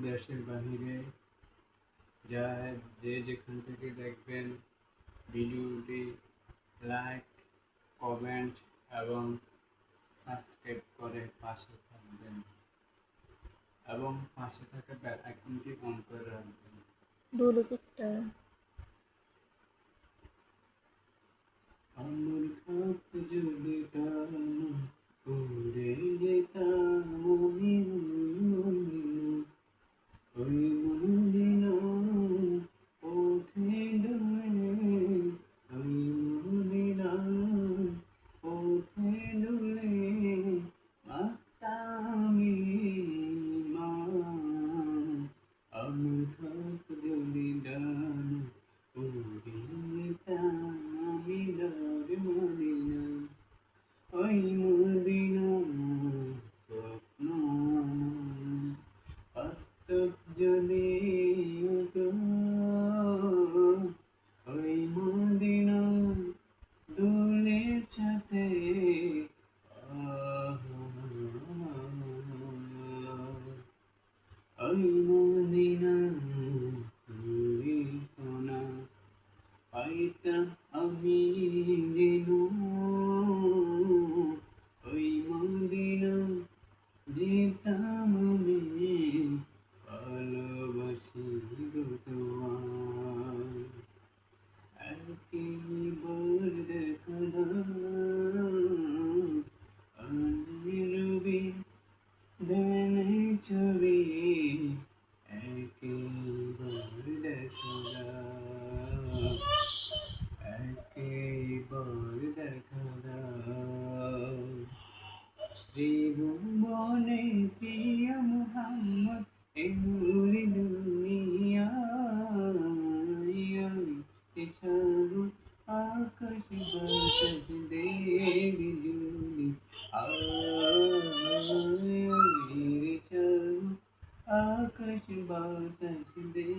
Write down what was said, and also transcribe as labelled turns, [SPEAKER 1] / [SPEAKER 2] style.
[SPEAKER 1] দেশের বাহিরে যায়, যে যেখান থেকে দেখবেন ভিডিওটি লাইক, কমেন্ট এবং সাবস্ক্রাইব করে পাশে থাকবেন এবং পাশে থাকা বেল আইকনটি অন করে রাখবেন।
[SPEAKER 2] Dulu kita
[SPEAKER 1] আমার থাকতে যদি টানো উড়ে যেতাম আমি ওই মদিনা পথে ডুবে, ওই মদিনা পথে ডুবে মাতামি মা। আমার থাকতে যদি ডানো উড়ে যেতাম আমি লারে মদিনা, ওই মদিনা স্বপ্ন আমার বাস্তব যদি হতো, ওই মদিনা দোলের সাথে ওই মদিনা দূরে কোনা পাইতাম আমি যেন, ওই মদিনা যেতাম আমি ভালোবাসি গো তোমায়। একবার দেখা দাও রবি দেনে ছবি, একবার দেখা দাও, একবার দেখা দাও। শ্রীভুবনে প্রিয় মোহাম্মদ এমনি দুনিয়ায় এছাড়ু আকাশ বাতাস দেবী জুলি এছাড়ু আকাশ বাতাস দেবী